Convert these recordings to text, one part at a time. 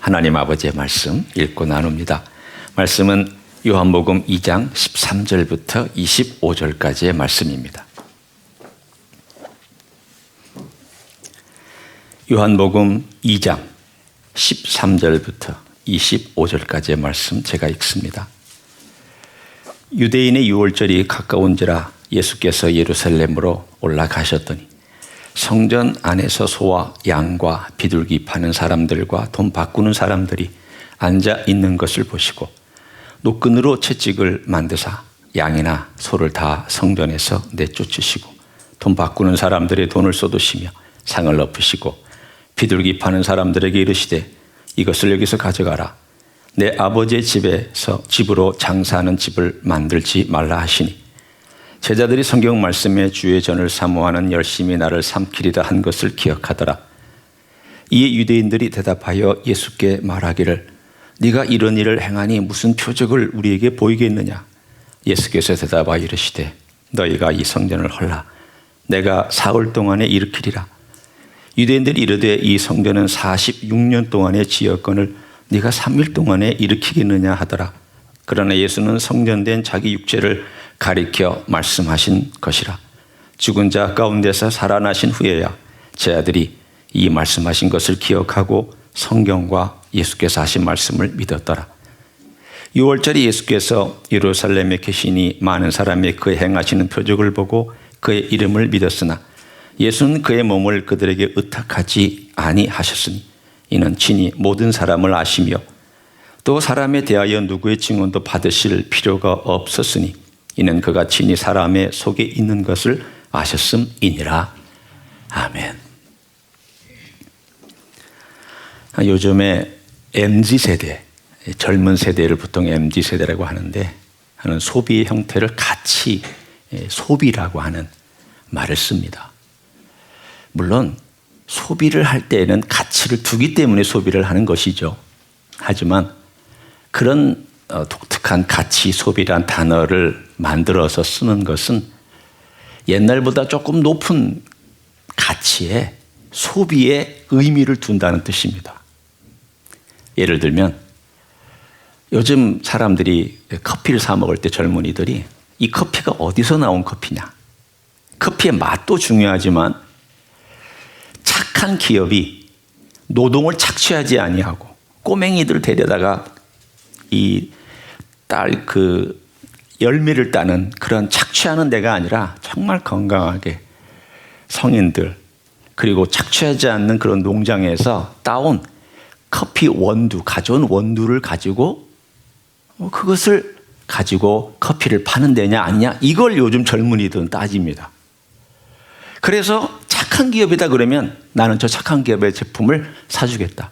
하나님 아버지의 말씀 읽고 나눕니다. 말씀은 요한복음 2장 13절부터 25절까지의 말씀입니다. 요한복음 2장 13절부터 25절까지의 말씀 제가 읽습니다. 유대인의 유월절이 가까운지라 예수께서 예루살렘으로 올라가셨더니 성전 안에서 소와 양과 비둘기 파는 사람들과 돈 바꾸는 사람들이 앉아 있는 것을 보시고 노끈으로 채찍을 만드사 양이나 소를 다 성전에서 내쫓으시고 돈 바꾸는 사람들의 돈을 쏟으시며 상을 엎으시고 비둘기 파는 사람들에게 이르시되 이것을 여기서 가져가라. 내 아버지의 집으로 장사하는 집을 만들지 말라 하시니 제자들이 성경 말씀에 주의 전을 사모하는 열심히 나를 삼키리라 한 것을 기억하더라. 이에 유대인들이 대답하여 예수께 말하기를 네가 이런 일을 행하니 무슨 표적을 우리에게 보이겠느냐. 예수께서 대답하여 이르시되 너희가 이 성전을 헐라 내가 사흘 동안에 일으키리라. 유대인들이 이르되 이 성전은 46년 동안에 지었건을 네가 3일 동안에 일으키겠느냐 하더라. 그러나 예수는 성전된 자기 육체를 가리켜 말씀하신 것이라. 죽은 자 가운데서 살아나신 후에야 제자들이 이 말씀하신 것을 기억하고 성경과 예수께서 하신 말씀을 믿었더라. 6월절에 예수께서 예루살렘에 계시니 많은 사람이 그의 행하시는 표적을 보고 그의 이름을 믿었으나 예수는 그의 몸을 그들에게 의탁하지 아니하셨으니 이는 친히 모든 사람을 아시며 또 사람에 대하여 누구의 증언도 받으실 필요가 없었으니 이는 그가 친히 사람의 속에 있는 것을 아셨음이니라. 아멘. 요즘에 MZ세대, 젊은 세대를 보통 MZ세대라고 하는데 하는 소비의 형태를 가치 소비라고 하는 말을 씁니다. 물론 소비를 할 때에는 가치를 두기 때문에 소비를 하는 것이죠. 하지만 그런 독특한 가치 소비란 단어를 만들어서 쓰는 것은 옛날보다 조금 높은 가치에 소비에 의미를 둔다는 뜻입니다. 예를 들면 요즘 사람들이 커피를 사 먹을 때 젊은이들이 이 커피가 어디서 나온 커피냐. 커피의 맛도 중요하지만 착한 기업이 노동을 착취하지 아니하고 꼬맹이들 데려다가 이 딸 열매를 따는 그런 착취하는 데가 아니라 정말 건강하게 성인들 그리고 착취하지 않는 그런 농장에서 따온 커피 원두, 가져온 원두를 가지고 그것을 가지고 커피를 파는 데냐 아니냐 이걸 요즘 젊은이들은 따집니다. 그래서 착한 기업이다 그러면 나는 저 착한 기업의 제품을 사주겠다.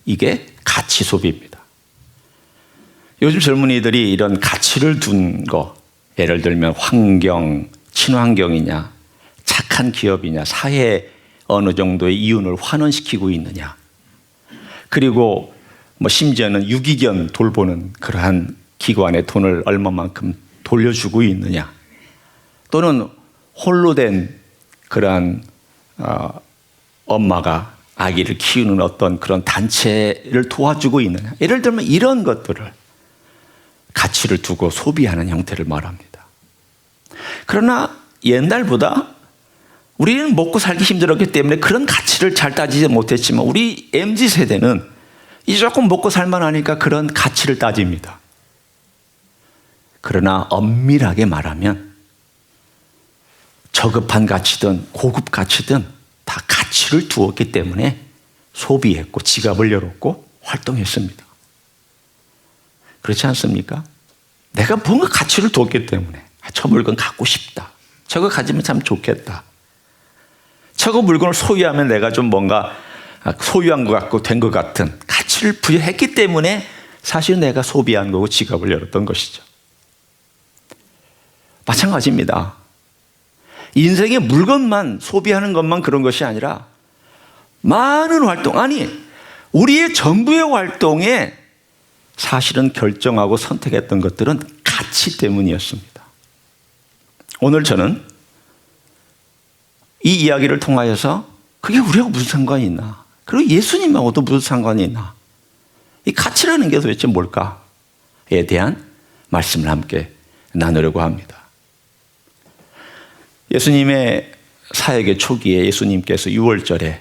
이게 가치 소비입니다. 요즘 젊은이들이 이런 가치를 둔 거, 예를 들면 환경, 친환경이냐, 착한 기업이냐, 사회에 어느 정도의 이윤을 환원시키고 있느냐, 그리고 심지어는 유기견 돌보는 그러한 기관에 돈을 얼마만큼 돌려주고 있느냐, 또는 홀로 된 그러한 엄마가 아기를 키우는 어떤 그런 단체를 도와주고 있느냐, 예를 들면 이런 것들을 가치를 두고 소비하는 형태를 말합니다. 그러나 옛날보다 우리는 먹고 살기 힘들었기 때문에 그런 가치를 잘 따지지 못했지만 우리 MZ세대는 이제 조금 먹고 살만하니까 그런 가치를 따집니다. 그러나 엄밀하게 말하면 저급한 가치든 고급 가치든 다 가치를 두었기 때문에 소비했고 지갑을 열었고 활동했습니다. 그렇지 않습니까? 내가 뭔가 가치를 두었기 때문에 저 물건 갖고 싶다. 저거 가지면 참 좋겠다. 저거 물건을 소유하면 내가 좀 뭔가 소유한 것 같고 된 것 같은 가치를 부여했기 때문에 사실 내가 소비한 거고 지갑을 열었던 것이죠. 마찬가지입니다. 인생의 물건만 소비하는 것만 그런 것이 아니라 많은 활동, 아니 우리의 전부의 활동에 사실은 결정하고 선택했던 것들은 가치 때문이었습니다. 오늘 저는 이 이야기를 통하여서 그게 우리하고 무슨 상관이 있나? 그리고 예수님하고도 무슨 상관이 있나? 이 가치라는 게 도대체 뭘까에 대한 말씀을 함께 나누려고 합니다. 예수님의 사역의 초기에 예수님께서 6월절에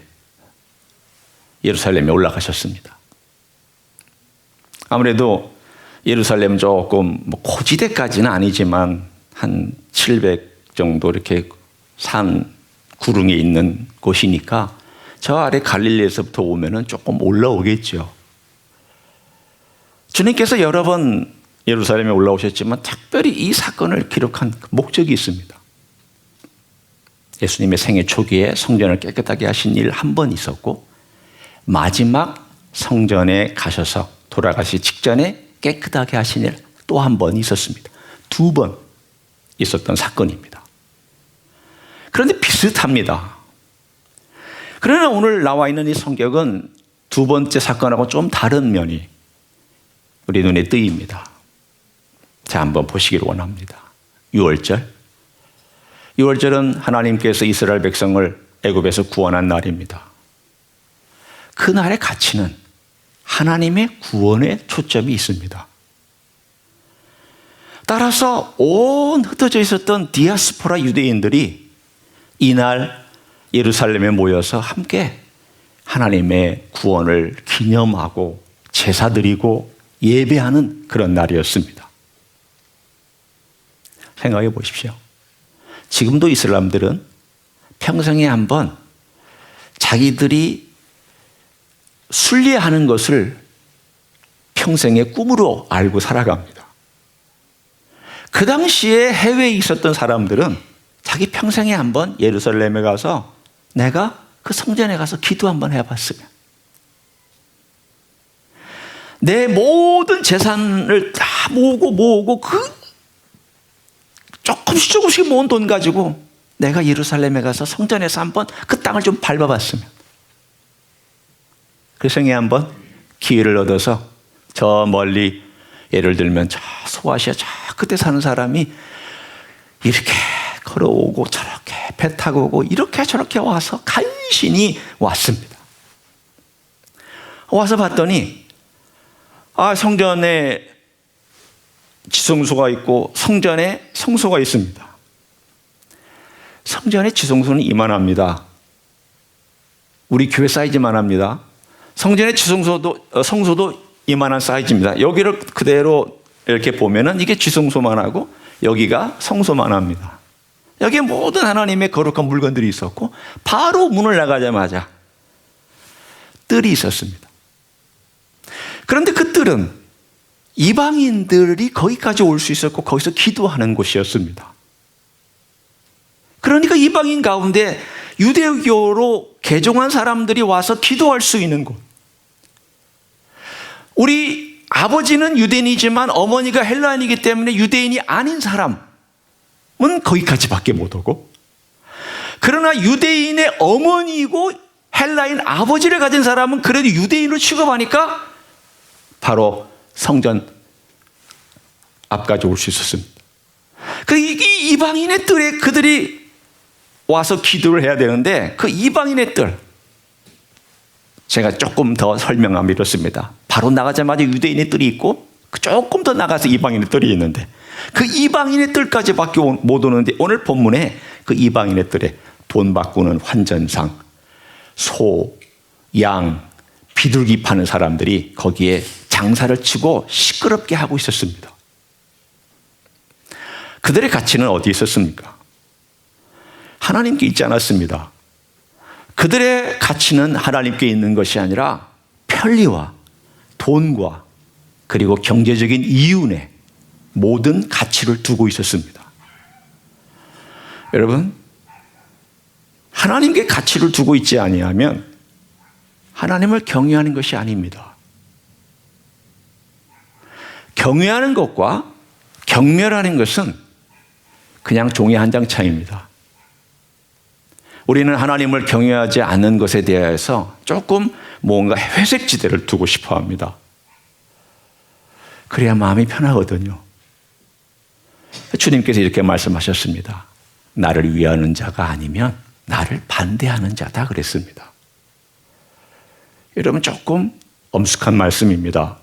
예루살렘에 올라가셨습니다. 아무래도 예루살렘 조금 고지대까지는 아니지만 한 700 정도 이렇게 산 구릉에 있는 곳이니까 저 아래 갈릴리에서부터 오면은 조금 올라오겠죠. 주님께서 여러 번 예루살렘에 올라오셨지만 특별히 이 사건을 기록한 목적이 있습니다. 예수님의 생애 초기에 성전을 깨끗하게 하신 일 한 번 있었고, 마지막 성전에 가셔서 돌아가시 직전에 깨끗하게 하신 일 또 한 번 있었습니다. 2번 있었던 사건입니다. 그런데 비슷합니다. 그러나 오늘 나와 있는 이 성격은 두 번째 사건하고 좀 다른 면이 우리 눈에 띄입니다. 자, 한번 보시기를 원합니다. 6월절. 6월절은 하나님께서 이스라엘 백성을 애굽에서 구원한 날입니다. 그 날의 가치는 하나님의 구원에 초점이 있습니다. 따라서 온 흩어져 있었던 디아스포라 유대인들이 이날 예루살렘에 모여서 함께 하나님의 구원을 기념하고 제사드리고 예배하는 그런 날이었습니다. 생각해 보십시오. 지금도 이 사람들은 평생에 한번 자기들이 순례하는 것을 평생의 꿈으로 알고 살아갑니다. 그 당시에 해외에 있었던 사람들은 자기 평생에 한번 예루살렘에 가서 내가 그 성전에 가서 기도 한번 해봤으면, 내 모든 재산을 다 모으고 그 조금씩 모은 돈 가지고 내가 예루살렘에 가서 성전에서 한번 그 땅을 좀 밟아봤으면, 그 생에 한번 기회를 얻어서 저 멀리 예를 들면 저 소아시아 저 끝에 사는 사람이 이렇게 걸어오고 저렇게 배 타고 오고 이렇게 저렇게 와서 간신히 왔습니다. 와서 봤더니 성전에 지성소가 있고 성전에 성소가 있습니다. 성전의 지성소는 이만합니다. 우리 교회 사이즈만 합니다. 성전의 성소도 이만한 사이즈입니다. 여기를 그대로 이렇게 보면은 이게 지성소만 하고 여기가 성소만 합니다. 여기에 모든 하나님의 거룩한 물건들이 있었고, 바로 문을 나가자마자 뜰이 있었습니다. 그런데 그 뜰은 이방인들이 거기까지 올 수 있었고 거기서 기도하는 곳이었습니다. 그러니까 이방인 가운데 유대교로 개종한 사람들이 와서 기도할 수 있는 곳. 우리 아버지는 유대인이지만 어머니가 헬라인이기 때문에 유대인이 아닌 사람은 거기까지밖에 못 오고, 그러나 유대인의 어머니이고 헬라인 아버지를 가진 사람은 그래도 유대인으로 취급하니까 바로 성전 앞까지 올 수 있었습니다. 이 이방인의 뜰에 그들이 와서 기도를 해야 되는데, 그 이방인의 뜰, 제가 조금 더 설명하면 이렇습니다. 바로 나가자마자 유대인의 뜰이 있고 조금 더 나가서 이방인의 뜰이 있는데, 그 이방인의 뜰까지밖에 못 오는데, 오늘 본문에 그 이방인의 뜰에 돈 바꾸는 환전상, 소, 양, 비둘기 파는 사람들이 거기에 장사를 치고 시끄럽게 하고 있었습니다. 그들의 가치는 어디에 있었습니까? 하나님께 있지 않았습니다. 그들의 가치는 하나님께 있는 것이 아니라 편리와 돈과 그리고 경제적인 이윤에 모든 가치를 두고 있었습니다. 여러분, 하나님께 가치를 두고 있지 아니하면 하나님을 경외하는 것이 아닙니다. 경외하는 것과 경멸하는 것은 그냥 종이 한 장 차이입니다. 우리는 하나님을 경외하지 않는 것에 대해서 조금 뭔가 회색지대를 두고 싶어 합니다. 그래야 마음이 편하거든요. 주님께서 이렇게 말씀하셨습니다. 나를 위하는 자가 아니면 나를 반대하는 자다 그랬습니다. 여러분 조금 엄숙한 말씀입니다.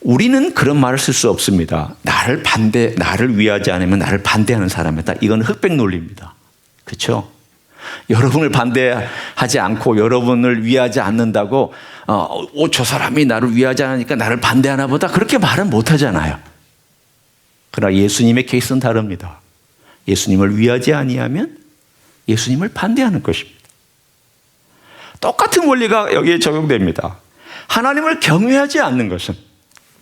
우리는 그런 말을 쓸 수 없습니다. 나를 위하지 않으면 나를 반대하는 사람이다. 이건 흑백 논리입니다. 그렇죠? 여러분을 반대하지 않고 여러분을 위하지 않는다고 저 사람이 나를 위하지 않으니까 나를 반대하나 보다 그렇게 말은 못하잖아요. 그러나 예수님의 케이스는 다릅니다. 예수님을 위하지 아니하면 예수님을 반대하는 것입니다. 똑같은 원리가 여기에 적용됩니다. 하나님을 경외하지 않는 것은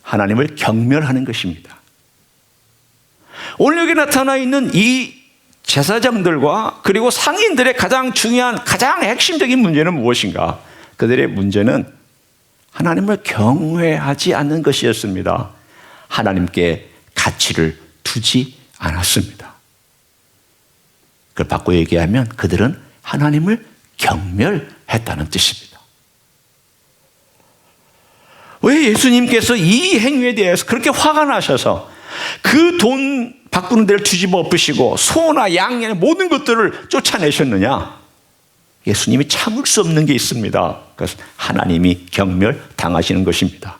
하나님을 경멸하는 것입니다. 오늘 여기 나타나 있는 이 제사장들과 그리고 상인들의 가장 중요한 가장 핵심적인 문제는 무엇인가? 그들의 문제는 하나님을 경외하지 않는 것이었습니다. 하나님께 가치를 두지 않았습니다. 그걸 바꿔 얘기하면 그들은 하나님을 경멸했다는 뜻입니다. 왜 예수님께서 이 행위에 대해서 그렇게 화가 나셔서 그 돈 바꾸는 데를 뒤집어 엎으시고 소나 양의 모든 것들을 쫓아내셨느냐? 예수님이 참을 수 없는 게 있습니다. 그래서 하나님이 경멸당하시는 것입니다.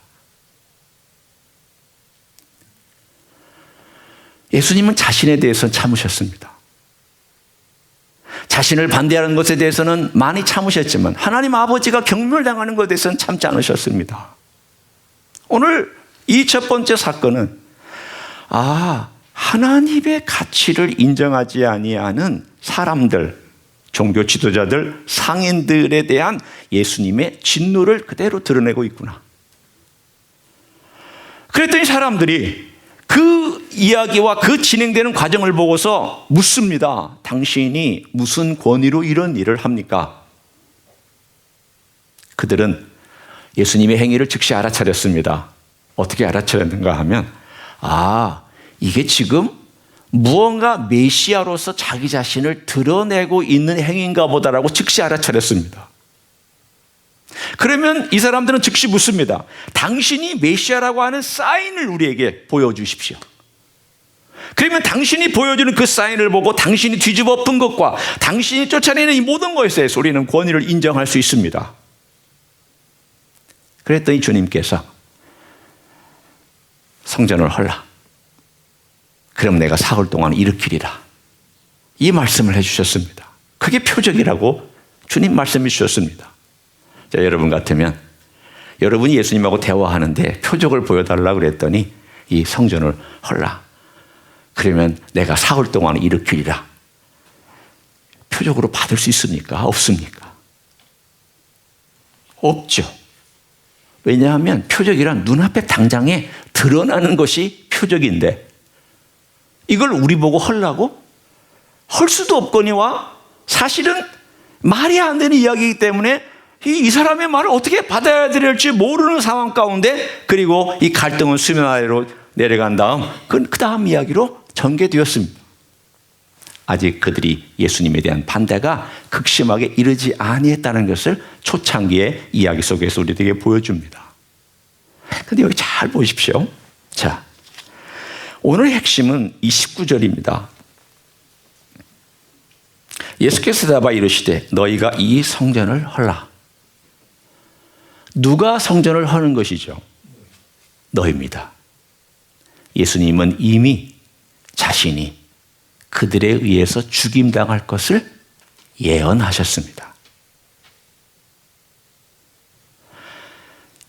예수님은 자신에 대해서 참으셨습니다. 자신을 반대하는 것에 대해서는 많이 참으셨지만 하나님 아버지가 경멸당하는 것에 대해서는 참지 않으셨습니다. 오늘 이 첫 번째 사건은 하나님의 가치를 인정하지 아니하는 사람들, 종교 지도자들, 상인들에 대한 예수님의 진노를 그대로 드러내고 있구나. 그랬더니 사람들이 그 이야기와 그 진행되는 과정을 보고서 묻습니다. 당신이 무슨 권위로 이런 일을 합니까? 그들은 예수님의 행위를 즉시 알아차렸습니다. 어떻게 알아차렸는가 하면 이게 지금 무언가 메시아로서 자기 자신을 드러내고 있는 행위인가 보다라고 즉시 알아차렸습니다. 그러면 이 사람들은 즉시 묻습니다. 당신이 메시아라고 하는 사인을 우리에게 보여주십시오. 그러면 당신이 보여주는 그 사인을 보고 당신이 뒤집어 엎은 것과 당신이 쫓아내는 이 모든 것에 대해서 우리는 권위를 인정할 수 있습니다. 그랬더니 주님께서 성전을 헐라. 그럼 내가 사흘 동안 일으키리라. 이 말씀을 해주셨습니다. 그게 표적이라고 주님 말씀해 주셨습니다. 자, 여러분 같으면 여러분이 예수님하고 대화하는데 표적을 보여달라고 그랬더니 이 성전을 헐라. 그러면 내가 사흘 동안 일으키리라. 표적으로 받을 수 있습니까? 없습니까? 없죠. 왜냐하면 표적이란 눈앞에 당장에 드러나는 것이 표적인데 이걸 우리 보고 헐라고? 헐 수도 없거니와 사실은 말이 안 되는 이야기이기 때문에 이 사람의 말을 어떻게 받아야 될지 모르는 상황 가운데 그리고 이 갈등은 수면 아래로 내려간 다음 그 다음 이야기로 전개되었습니다. 아직 그들이 예수님에 대한 반대가 극심하게 이르지 아니했다는 것을 초창기의 이야기 속에서 우리에게 보여줍니다. 그런데 여기 잘 보십시오. 자, 오늘 핵심은 이 19절입니다. 예수께서 대답하여 이르시되 너희가 이 성전을 헐라. 누가 성전을 허는 것이죠? 너희입니다. 예수님은 이미 자신이 그들에 의해서 죽임당할 것을 예언하셨습니다.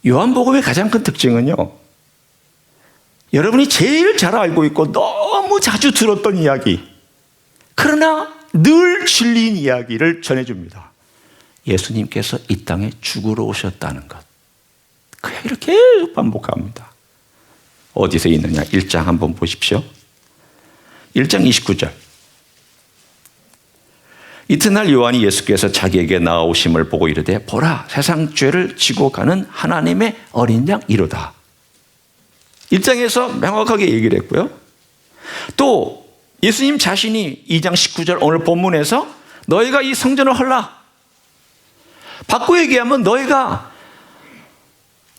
요한복음의 가장 큰 특징은요, 여러분이 제일 잘 알고 있고 너무 자주 들었던 이야기, 그러나 늘 진리인 이야기를 전해줍니다. 예수님께서 이 땅에 죽으러 오셨다는 것. 그 얘기를 계속 반복합니다. 어디서 있느냐? 1장 한번 보십시오. 1장 29절. 이튿날 요한이 예수께서 자기에게 나아오심을 보고 이르되 보라 세상 죄를 지고 가는 하나님의 어린 양 이로다. 1장에서 명확하게 얘기를 했고요. 또 예수님 자신이 2장 19절 오늘 본문에서 너희가 이 성전을 헐라. 바꿔 얘기하면 너희가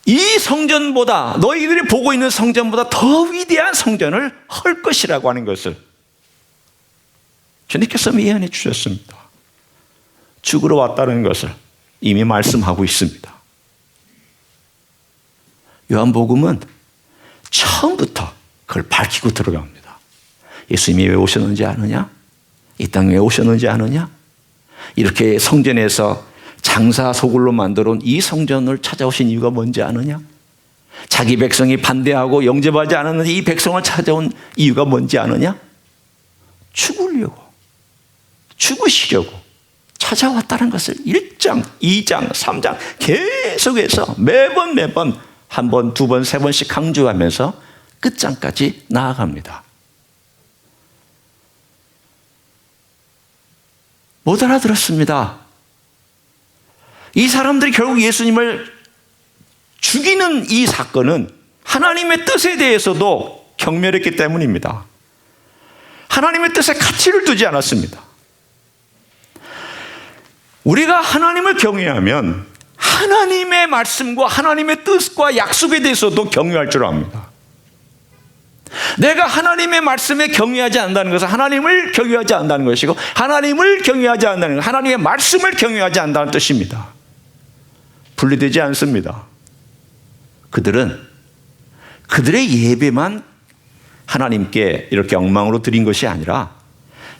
이 성전보다 너희들이 보고 있는 성전보다 더 위대한 성전을 헐 것이라고 하는 것을 주님께서 예언해 주셨습니다. 죽으러 왔다는 것을 이미 말씀하고 있습니다. 요한복음은 처음부터 그걸 밝히고 들어갑니다. 예수님이 왜 오셨는지 아느냐? 이 땅에 왜 오셨는지 아느냐? 이렇게 성전에서 장사 소굴로 만들어 온 이 성전을 찾아오신 이유가 뭔지 아느냐? 자기 백성이 반대하고 영접하지 않았는데 이 백성을 찾아온 이유가 뭔지 아느냐? 죽으려고, 죽으시려고 찾아왔다는 것을 1장, 2장, 3장 계속해서 매번 한 번, 두 번, 세 번씩 강조하면서 끝장까지 나아갑니다. 못 알아들었습니다. 이 사람들이 결국 예수님을 죽이는 이 사건은 하나님의 뜻에 대해서도 경멸했기 때문입니다. 하나님의 뜻에 가치를 두지 않았습니다. 우리가 하나님을 경외하면 하나님의 말씀과 하나님의 뜻과 약속에 대해서도 경외할 줄 압니다. 내가 하나님의 말씀에 경외하지 않는다는 것은 하나님을 경외하지 않는다는 것이고, 하나님을 경외하지 않는다는 것은 하나님의 말씀을 경외하지 않는다는 뜻입니다. 분리되지 않습니다. 그들은 그들의 예배만 하나님께 이렇게 엉망으로 드린 것이 아니라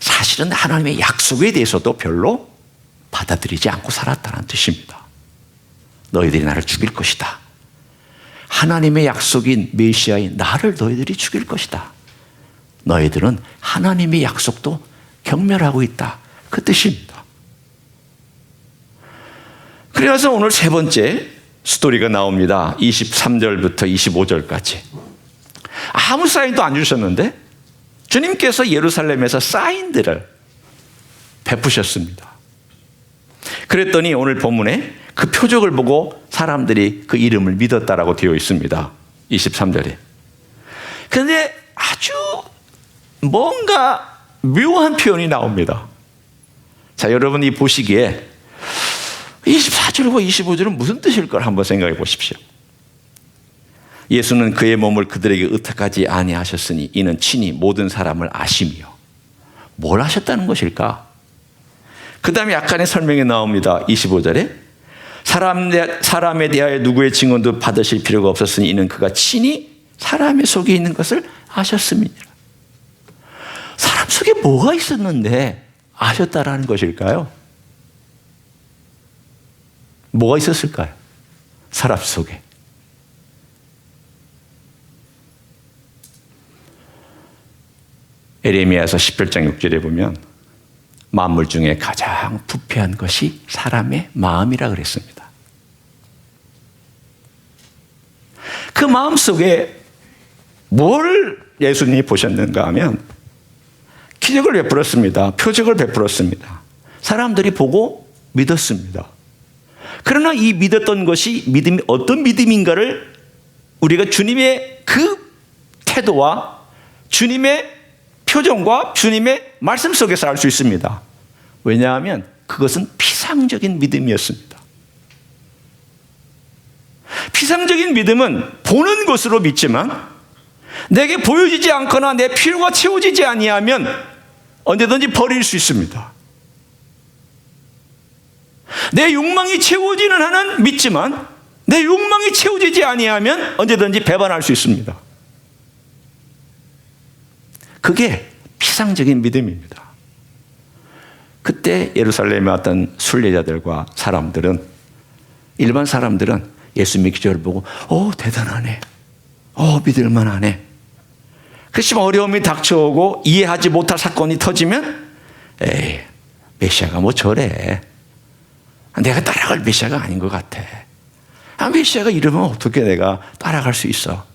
사실은 하나님의 약속에 대해서도 별로 받아들이지 않고 살았다는 뜻입니다. 너희들이 나를 죽일 것이다. 하나님의 약속인 메시아인 나를 너희들이 죽일 것이다. 너희들은 하나님의 약속도 경멸하고 있다. 그 뜻입니다. 그래서 오늘 세 번째 스토리가 나옵니다. 23절부터 25절까지. 아무 사인도 안 주셨는데 주님께서 예루살렘에서 사인들을 베푸셨습니다. 그랬더니 오늘 본문에 그 표적을 보고 사람들이 그 이름을 믿었다라고 되어 있습니다. 23절에. 그런데 아주 뭔가 묘한 표현이 나옵니다. 자, 여러분이 보시기에 24절과 25절은 무슨 뜻일 걸 한번 생각해 보십시오. 예수는 그의 몸을 그들에게 의탁하지 아니하셨으니 이는 친히 모든 사람을 아시며. 뭘 하셨다는 것일까? 그 다음에 약간의 설명이 나옵니다. 25절에 사람에 대하여 누구의 증언도 받으실 필요가 없었으니 이는 그가 친히 사람의 속에 있는 것을 아셨습니다. 사람 속에 뭐가 있었는데 아셨다라는 것일까요? 뭐가 있었을까요? 사람 속에. 에레미야서 18장 6절에 보면 만물 중에 가장 부패한 것이 사람의 마음이라 그랬습니다. 그 마음 속에 뭘 예수님이 보셨는가 하면 기적을 베풀었습니다. 표적을 베풀었습니다. 사람들이 보고 믿었습니다. 그러나 이 믿었던 것이 믿음이 어떤 믿음인가를 우리가 주님의 그 태도와 주님의 표정과 주님의 말씀 속에서 알 수 있습니다. 왜냐하면 그것은 피상적인 믿음이었습니다. 피상적인 믿음은 보는 것으로 믿지만 내게 보여지지 않거나 내 필요가 채워지지 아니하면 언제든지 버릴 수 있습니다. 내 욕망이 채워지는 한은 믿지만 내 욕망이 채워지지 아니하면 언제든지 배반할 수 있습니다. 그게 피상적인 믿음입니다. 그때 예루살렘에 왔던 순례자들과 사람들은, 일반 사람들은 예수님의 기적을 보고 대단하네, 믿을만하네. 그렇지만 어려움이 닥쳐오고 이해하지 못할 사건이 터지면 에이, 메시아가 뭐 저래, 내가 따라갈 메시아가 아닌 것 같아. 메시아가 이러면 어떻게 내가 따라갈 수 있어.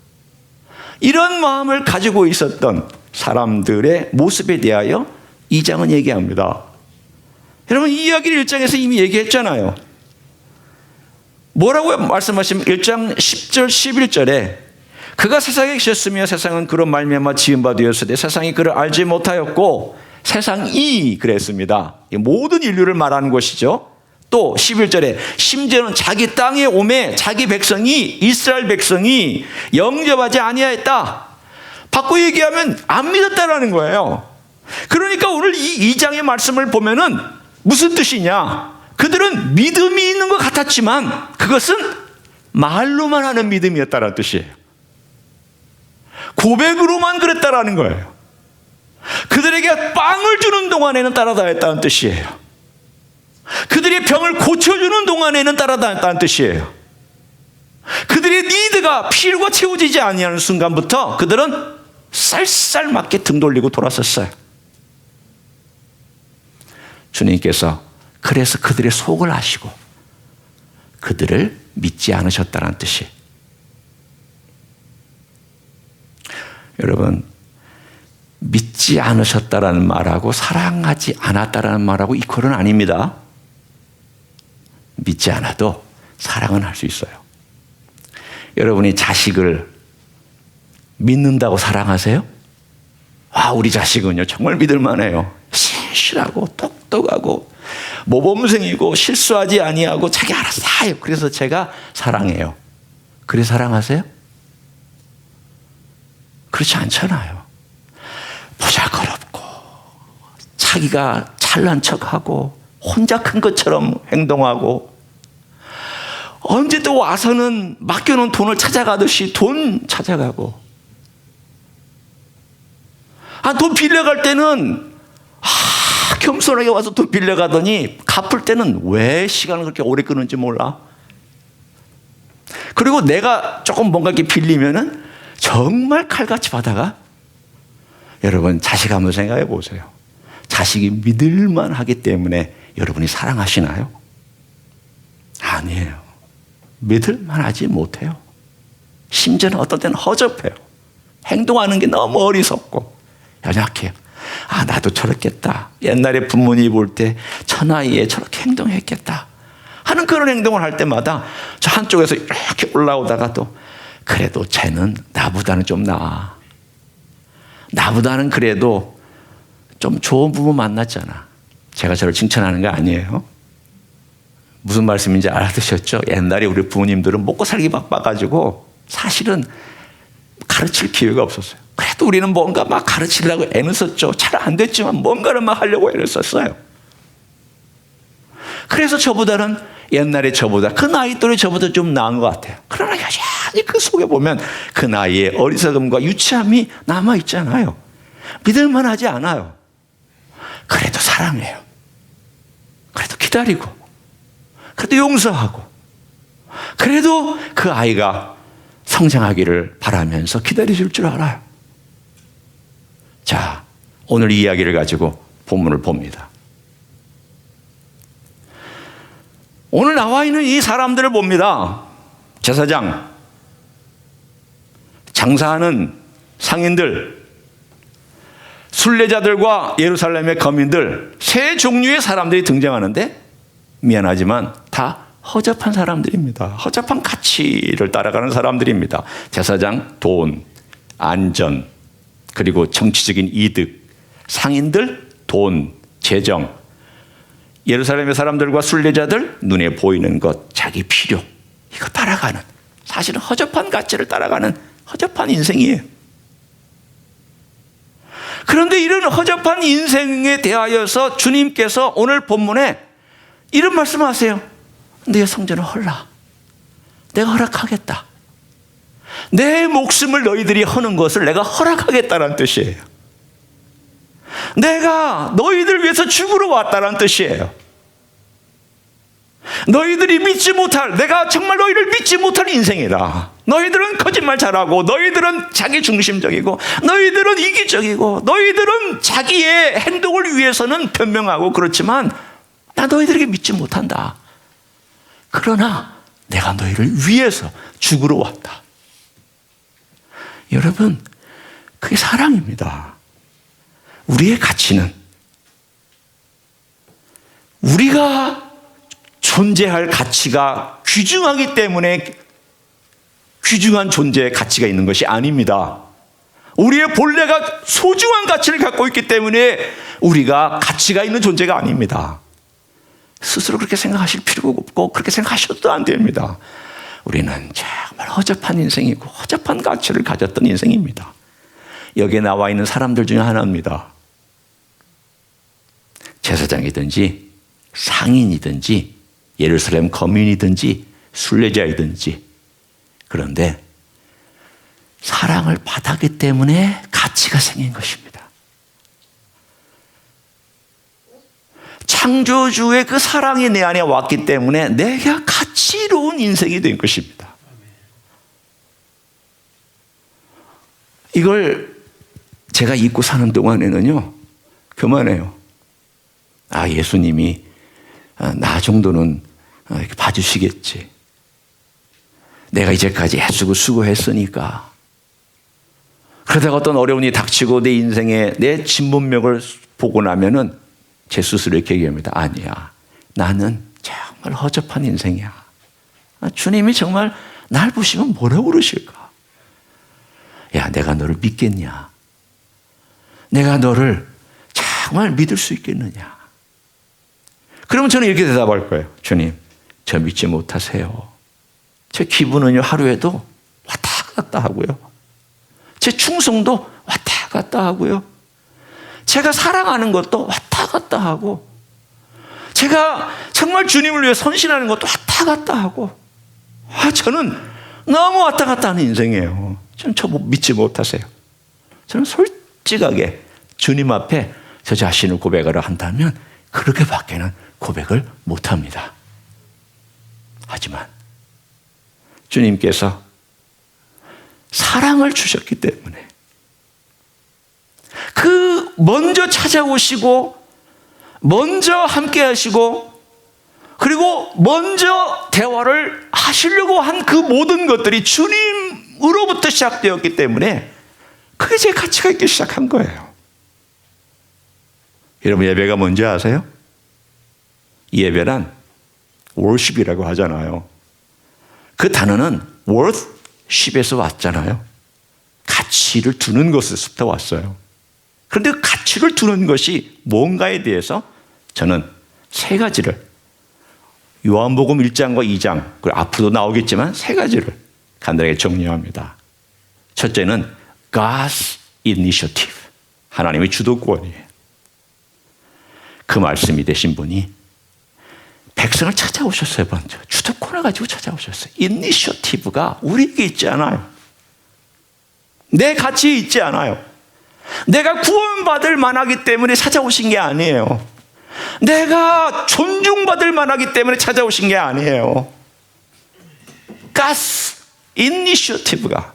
이런 마음을 가지고 있었던 사람들의 모습에 대하여 2장은 얘기합니다. 여러분, 이 이야기를 1장에서 이미 얘기했잖아요. 뭐라고 말씀하시면 1장 10절 11절에 그가 세상에 계셨으며 세상은 그로 말미암아 지은 바 되었으되 세상이 그를 알지 못하였고 세상이 그랬습니다. 모든 인류를 말하는 것이죠. 또 11절에 심지어는 자기 땅에 오매 자기 백성이, 이스라엘 백성이 영접하지 아니하였다. 바꿔 얘기하면 안 믿었다라는 거예요. 그러니까 오늘 이 2장의 말씀을 보면은 무슨 뜻이냐? 그들은 믿음이 있는 것 같았지만 그것은 말로만 하는 믿음이었다는 뜻이에요. 고백으로만 그랬다라는 거예요. 그들에게 빵을 주는 동안에는 따라다녔다는 뜻이에요. 그들의 병을 고쳐주는 동안에는 따라다녔다는 뜻이에요. 그들의 니드가 필요가 채워지지 아니하는 순간부터 그들은 쌀쌀맞게 등 돌리고 돌아섰어요. 주님께서 그래서 그들의 속을 아시고 그들을 믿지 않으셨다는 뜻이에요. 여러분, 믿지 않으셨다라는 말하고 사랑하지 않았다라는 말하고 이퀄은 아닙니다. 믿지 않아도 사랑은 할 수 있어요. 여러분이 자식을 믿는다고 사랑하세요? 우리 자식은요 정말 믿을만해요. 신실하고 똑똑하고 모범생이고 실수하지 아니하고 자기 알아서 다 해요. 그래서 제가 사랑해요. 그래 사랑하세요? 그렇지 않잖아요. 보잘것없고 자기가 잘난 척하고 혼자 큰 것처럼 행동하고 언제 또 와서는 맡겨놓은 돈을 찾아가듯이 돈 찾아가고 돈 빌려갈 때는 겸손하게 와서 돈 빌려가더니 갚을 때는 왜 시간을 그렇게 오래 끄는지 몰라. 그리고 내가 조금 뭔가 이렇게 빌리면은 정말 칼같이 받아가. 여러분 자식 한번 생각해 보세요. 자식이 믿을만 하기 때문에 여러분이 사랑하시나요? 아니에요. 믿을만 하지 못해요. 심지어는 어떤 때는 허접해요. 행동하는 게 너무 어리석고 연약해요. 나도 저렇겠다. 옛날에 부모님이 볼 때 저 나이에 저렇게 행동했겠다 하는 그런 행동을 할 때마다 저 한쪽에서 이렇게 올라오다가 또 그래도 쟤는 나보다는 좀 나아. 나보다는 그래도 좀 좋은 부모 만났잖아. 제가 저를 칭찬하는 거 아니에요. 무슨 말씀인지 알아두셨죠? 옛날에 우리 부모님들은 먹고 살기 바빠가지고 사실은 가르칠 기회가 없었어요. 그래도 우리는 뭔가 막 가르치려고 애는 썼죠. 잘 안 됐지만 뭔가를 막 하려고 애를 썼어요. 그래서 저보다는 옛날에 저보다 그 나이 또래 저보다 좀 나은 것 같아요. 그러나 여전히 그 속에 보면 그 나이의 어리석음과 유치함이 남아있잖아요. 믿을만 하지 않아요. 그래도 사랑해요. 그래도 기다리고 그래도 용서하고 그래도 그 아이가 성장하기를 바라면서 기다려줄 줄 알아요. 자, 오늘 이 이야기를 가지고 본문을 봅니다. 오늘 나와 있는 이 사람들을 봅니다. 제사장, 장사하는 상인들, 순례자들과 예루살렘의 거민들, 세 종류의 사람들이 등장하는데 미안하지만 다 허접한 사람들입니다. 허접한 가치를 따라가는 사람들입니다. 제사장, 돈, 안전, 그리고 정치적인 이득, 상인들, 돈, 재정, 예루살렘의 사람들과 순례자들, 눈에 보이는 것, 자기 필요, 이거 따라가는, 사실은 허접한 가치를 따라가는 허접한 인생이에요. 그런데 이런 허접한 인생에 대하여서 주님께서 오늘 본문에 이런 말씀하세요. 내 성전을 헐라. 내가 허락하겠다. 내 목숨을 너희들이 허는 것을 내가 허락하겠다는 뜻이에요. 내가 너희들 위해서 죽으러 왔다는 뜻이에요. 너희들이 믿지 못할, 내가 정말 너희를 믿지 못할 인생이다. 너희들은 거짓말 잘하고, 너희들은 자기중심적이고, 너희들은 이기적이고, 너희들은 자기의 행동을 위해서는 변명하고 그렇지만 나 너희들에게 믿지 못한다. 그러나 내가 너희를 위해서 죽으러 왔다. 여러분, 그게 사랑입니다. 우리의 가치는 우리가 존재할 가치가 귀중하기 때문에 귀중한 존재의 가치가 있는 것이 아닙니다. 우리의 본래가 소중한 가치를 갖고 있기 때문에 우리가 가치가 있는 존재가 아닙니다. 스스로 그렇게 생각하실 필요가 없고 그렇게 생각하셔도 안 됩니다. 우리는 정말 허접한 인생이고 허접한 가치를 가졌던 인생입니다. 여기에 나와 있는 사람들 중에 하나입니다. 제사장이든지 상인이든지 예루살렘 거민이든지 순례자이든지 그런데 사랑을 받았기 때문에 가치가 생긴 것입니다. 창조주의 그 사랑이 내 안에 왔기 때문에 내가 가치로운 인생이 된 것입니다. 이걸 제가 잊고 사는 동안에는요, 그만해요. 예수님이 나 정도는 이렇게 봐주시겠지. 내가 이제까지 애쓰고 수고했으니까. 그러다가 어떤 어려움이 닥치고 내 인생에 내 진문맥을 보고 나면은 제 스스로 이렇게 얘기합니다. 아니야. 나는 정말 허접한 인생이야. 주님이 정말 날 보시면 뭐라고 그러실까? 야, 내가 너를 믿겠냐? 내가 너를 정말 믿을 수 있겠느냐? 그러면 저는 이렇게 대답할 거예요. 주님, 저 믿지 못하세요. 제 기분은요, 하루에도 왔다 갔다 하고요. 제 충성도 왔다 갔다 하고요. 제가 사랑하는 것도 왔다 갔다 하고, 제가 정말 주님을 위해 헌신하는 것도 왔다 갔다 하고, 저는 너무 왔다 갔다 하는 인생이에요. 저는 저 믿지 못하세요. 저는 솔직하게 주님 앞에 저 자신을 고백을 한다면 그렇게밖에는 고백을 못합니다. 하지만 주님께서 사랑을 주셨기 때문에 그 먼저 찾아오시고 먼저 함께 하시고 그리고 먼저 대화를 하시려고 한 그 모든 것들이 주님으로부터 시작되었기 때문에 그게 제 가치가 있기 시작한 거예요. 여러분, 예배가 뭔지 아세요? 예배란 worship이라고 하잖아요. 그 단어는 worthship에서 왔잖아요. 가치를 두는 것에서부터 왔어요. 그런데 그 가치를 두는 것이 뭔가에 대해서 저는 세 가지를, 요한복음 1장과 2장, 그리고 앞으로도 나오겠지만 세 가지를 간단하게 정리합니다. 첫째는 God's initiative, 하나님의 주도권이에요. 그 말씀이 되신 분이 백성을 찾아오셨어요. 먼저 주도권을 가지고 찾아오셨어요. 이니셔티브가 우리에게 있지 않아요. 내 가치에 있지 않아요. 내가 구원받을 만하기 때문에 찾아오신 게 아니에요. 내가 존중받을 만하기 때문에 찾아오신 게 아니에요. God's initiative가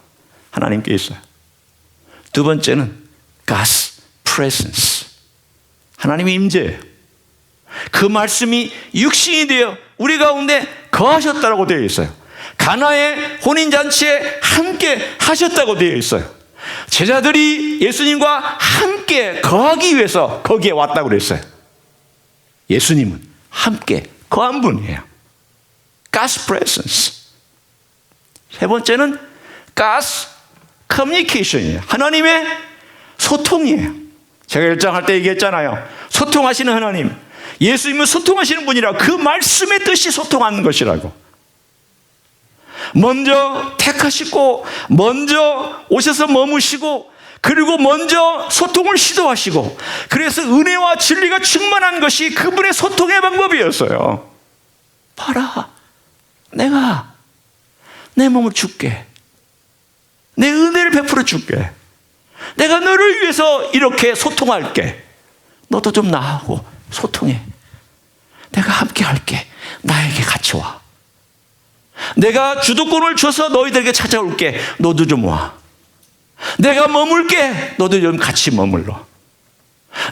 하나님께 있어요. 두 번째는 God's presence, 하나님의 임재예요. 그 말씀이 육신이 되어 우리 가운데 거하셨다고 되어 있어요. 가나의 혼인잔치에 함께 하셨다고 되어 있어요. 제자들이 예수님과 함께 거하기 위해서 거기에 왔다고 그랬어요. 예수님은 함께 거한 분이에요. God's presence. 세 번째는 God's communication이에요. 하나님의 소통이에요. 제가 일장할 때 얘기했잖아요. 소통하시는 하나님, 예수님은 소통하시는 분이라고. 그 말씀의 뜻이 소통하는 것이라고. 먼저 택하시고 먼저 오셔서 머무시고 그리고 먼저 소통을 시도하시고, 그래서 은혜와 진리가 충만한 것이 그분의 소통의 방법이었어요. 봐라, 내가 내 몸을 줄게. 내 은혜를 베풀어 줄게. 내가 너를 위해서 이렇게 소통할게. 너도 좀 나하고 소통해. 내가 함께 할게. 나에게 같이 와. 내가 주도권을 줘서 너희들에게 찾아올게. 너도 좀 와. 내가 머물게. 너도 좀 같이 머물러.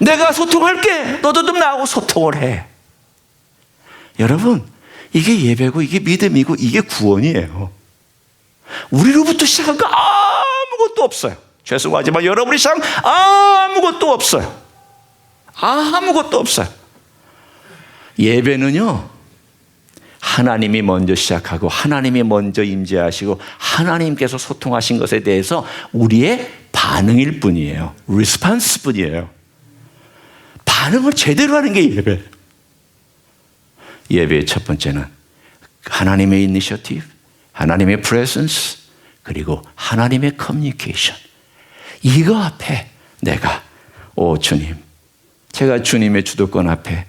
내가 소통할게. 너도 좀 나하고 소통을 해. 여러분, 이게 예배고 이게 믿음이고 이게 구원이에요. 우리로부터 시작한 거 아무것도 없어요. 죄송하지만 여러분이 시작한 아무것도 없어요. 아무것도 없어요. 예배는요, 하나님이 먼저 시작하고 하나님이 먼저 임재하시고 하나님께서 소통하신 것에 대해서 우리의 반응일 뿐이에요. 리스폰스 뿐이에요. 반응을 제대로 하는 게 예배. 예배의 첫 번째는 하나님의 이니셔티브, 하나님의 프레젠스, 그리고 하나님의 커뮤니케이션. 이거 앞에 내가 주님, 제가 주님의 주도권 앞에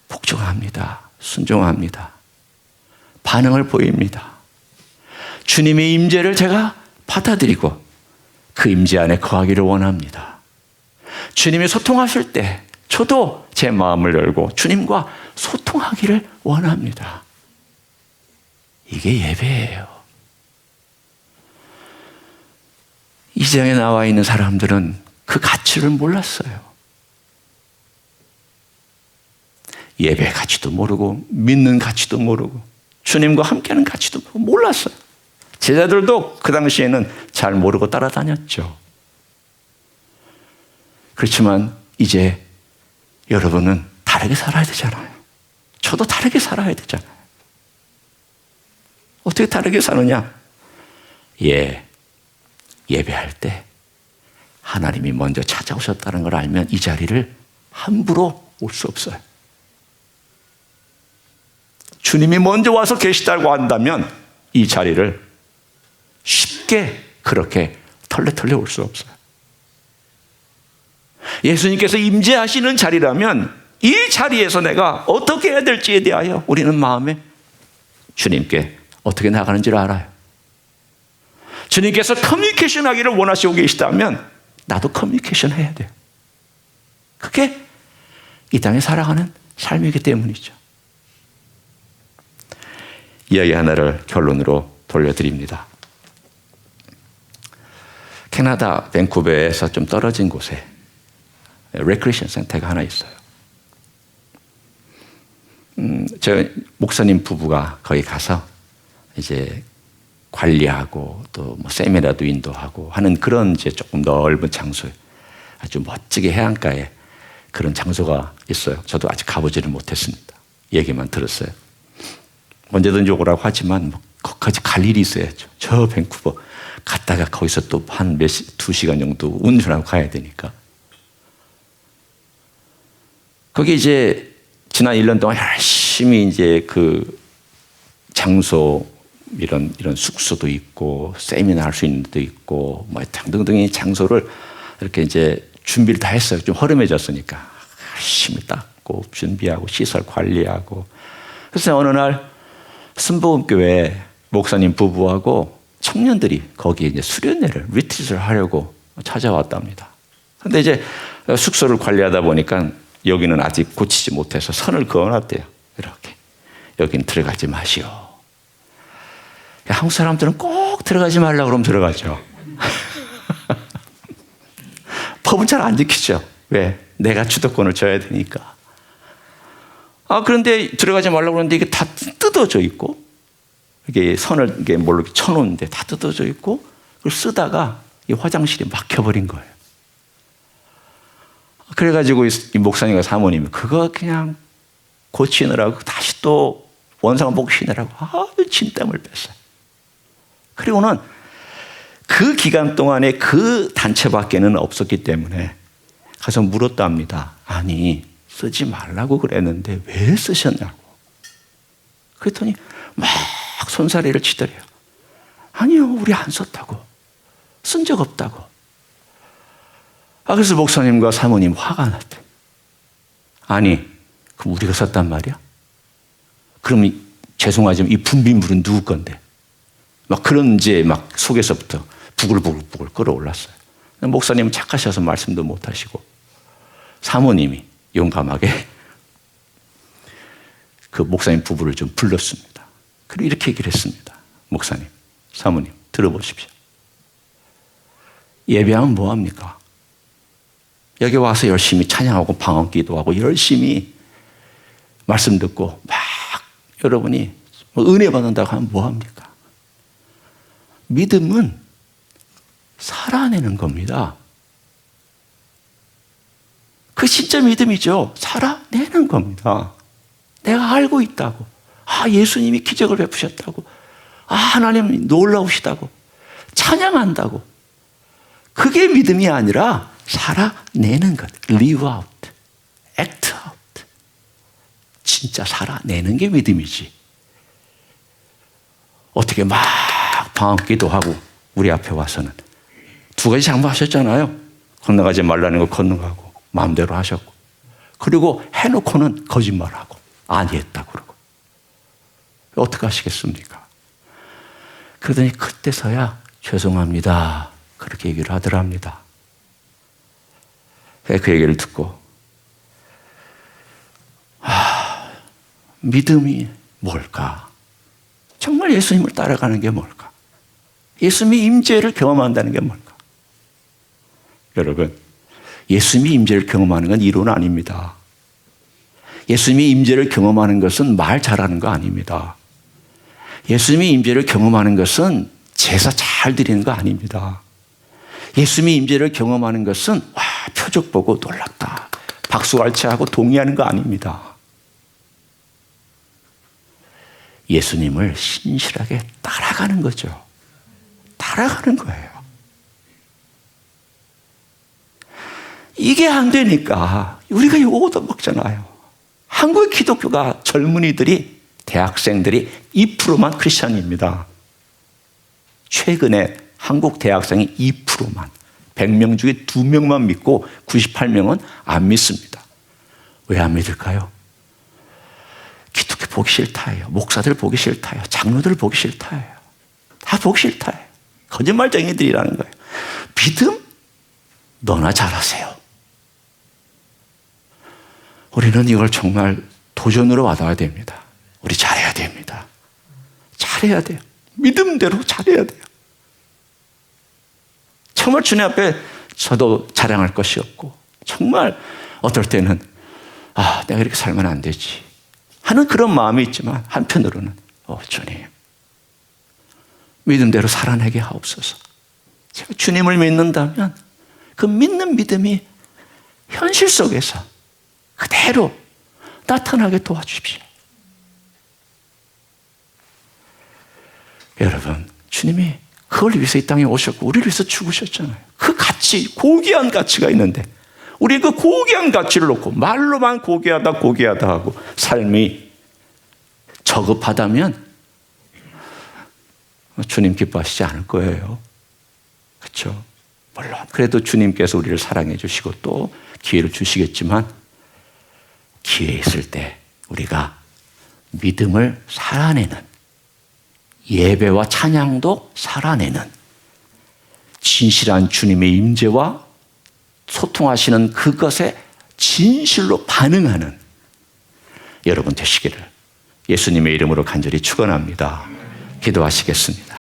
복종합니다. 순종합니다. 반응을 보입니다. 주님의 임재를 제가 받아들이고 그 임재 안에 거하기를 원합니다. 주님이 소통하실 때 저도 제 마음을 열고 주님과 소통하기를 원합니다. 이게 예배예요. 이 장에 나와 있는 사람들은 그 가치를 몰랐어요. 예배의 가치도 모르고 믿는 가치도 모르고 주님과 함께하는 가치도 몰랐어요. 제자들도 그 당시에는 잘 모르고 따라다녔죠. 그렇지만 이제 여러분은 다르게 살아야 되잖아요. 저도 다르게 살아야 되잖아요. 어떻게 다르게 사느냐? 예배할 때 하나님이 먼저 찾아오셨다는 걸 알면 이 자리를 함부로 올 수 없어요. 주님이 먼저 와서 계시다고 한다면 이 자리를 쉽게 그렇게 털레털레 올 수 없어요. 예수님께서 임재하시는 자리라면 이 자리에서 내가 어떻게 해야 될지에 대하여 우리는 마음에 주님께 어떻게 나가는지를 알아요. 주님께서 커뮤니케이션 하기를 원하시고 계시다면 나도 커뮤니케이션 해야 돼요. 그게 이 땅에 살아가는 삶이기 때문이죠. 이야기 하나를 결론으로 돌려드립니다. 캐나다 밴쿠버에서 좀 떨어진 곳에 레크레이션 센터가 하나 있어요. 저 목사님 부부가 거기 가서 이제 관리하고 또 뭐 세미나도 인도하고 하는 그런 이제 조금 넓은 장소에 아주 멋지게 해안가에 그런 장소가 있어요. 저도 아직 가보지는 못했습니다. 얘기만 들었어요. 언제든지 오라고 하지만 뭐 거기까지 갈 일이 있어야죠. 저 밴쿠버 갔다가 거기서 또 한 2시간 정도 운전하고 가야 되니까. 거기 이제 지난 1년 동안 열심히 이제 그 장소 이런 숙소도 있고 세미나 할 수 있는 데도 있고 뭐 등등등의 장소를 이렇게 이제 준비를 다 했어요. 좀 허름해졌으니까 열심히 닦고 준비하고 시설 관리하고. 그래서 어느 날 순복음교회 목사님 부부하고 청년들이 거기에 이제 수련회를 리트릿을 하려고 찾아왔답니다. 그런데 이제 숙소를 관리하다 보니까 여기는 아직 고치지 못해서 선을 그어놨대요. 이렇게 여기는 들어가지 마시오. 한국 사람들은 꼭 들어가지 말라고 그러면 들어가죠. 법은 잘 안 지키죠. 왜? 내가 주도권을 줘야 되니까. 그런데 들어가지 말라고 그러는데 이게 다 뜯어져 있고, 이게 선을 이게 뭘로 쳐놓는데 다 뜯어져 있고, 그걸 쓰다가 이 화장실이 막혀버린 거예요. 그래가지고 이 목사님과 사모님이 그거 그냥 고치느라고 다시 또 원상 복귀하느라고 아주 진땀을 뺐어요. 그리고는 그 기간 동안에 그 단체밖에는 없었기 때문에 가서 물었답니다. 아니 쓰지 말라고 그랬는데 왜 쓰셨냐고. 그랬더니 막 손사래를 치더래요. 아니요, 우리 안 썼다고. 쓴 적 없다고. 그래서 목사님과 사모님 화가 났대. 아니, 그럼 우리가 썼단 말이야? 그럼 죄송하지만 이 분비물은 누구 건데? 막 그런 이제 막 속에서부터 부글부글 끓어올랐어요. 목사님은 착하셔서 말씀도 못 하시고 사모님이 용감하게 그 목사님 부부를 좀 불렀습니다. 그리고 이렇게 얘기를 했습니다. 목사님, 사모님 들어보십시오. 예배하면 뭐합니까? 여기 와서 열심히 찬양하고 방언 기도하고 열심히 말씀 듣고 막 여러분이 은혜 받는다고 하면 뭐합니까? 믿음은 살아내는 겁니다. 그 진짜 믿음이죠. 살아내는 겁니다. 내가 알고 있다고. 예수님이 기적을 베푸셨다고. 하나님이 놀라우시다고. 찬양한다고. 그게 믿음이 아니라 살아내는 것. live out, act out. 진짜 살아내는 게 믿음이지. 어떻게 막 방언기도 하고 우리 앞에 와서는 두 가지 잘못하셨잖아요. 건너가지 말라는 거 건너가고 마음대로 하셨고, 그리고 해놓고는 거짓말하고 아니했다고 그러고. 어떻게 하시겠습니까? 그러더니 그때서야 죄송합니다. 그렇게 얘기를 하더랍니다. 그 얘기를 듣고 믿음이 뭘까? 정말 예수님을 따라가는 게 뭘까? 예수님의 임재를 경험한다는 게 뭘까? 여러분, 예수님의 임재를 경험하는 건 이론 아닙니다. 예수님의 임재를 경험하는 것은 말 잘하는 거 아닙니다. 예수님의 임재를 경험하는 것은 제사 잘 드리는 거 아닙니다. 예수님의 임재를 경험하는 것은 표적 보고 놀랍다, 박수갈채하고 동의하는 거 아닙니다. 예수님을 신실하게 따라가는 거죠. 따라가는 거예요. 이게 안 되니까 우리가 이거 얻어먹잖아요. 한국 기독교가 젊은이들이, 대학생들이 2%만 크리스찬입니다. 최근에 한국 대학생이 2%만, 100명 중에 2명만 믿고 98명은 안 믿습니다. 왜 안 믿을까요? 기독교 보기 싫다예요. 목사들 보기 싫다예요. 장로들 보기 싫다예요. 다 보기 싫다예요. 거짓말쟁이들이라는 거예요. 믿음? 너나 잘하세요. 우리는 이걸 정말 도전으로 와닿아야 됩니다. 우리 잘해야 됩니다. 잘해야 돼요. 믿음대로 잘해야 돼요. 정말 주님 앞에 저도 자랑할 것이 없고, 정말 어떨 때는 내가 이렇게 살면 안 되지 하는 그런 마음이 있지만, 한편으로는 주님, 믿음대로 살아내게 하옵소서. 제가 주님을 믿는다면 그 믿는 믿음이 현실 속에서 그대로 나타나게 도와주십시오. 여러분, 주님이 그걸 위해서 이 땅에 오셨고 우리를 위해서 죽으셨잖아요. 그 가치, 고귀한 가치가 있는데 우리 그 고귀한 가치를 놓고 말로만 고귀하다 하고 삶이 저급하다면 주님 기뻐하시지 않을 거예요. 그렇죠? 물론 그래도 주님께서 우리를 사랑해 주시고 또 기회를 주시겠지만, 기회 있을 때 우리가 믿음을 살아내는, 예배와 찬양도 살아내는, 진실한 주님의 임재와 소통하시는 그것에 진실로 반응하는 여러분 되시기를 예수님의 이름으로 간절히 축원합니다. 기도하시겠습니다.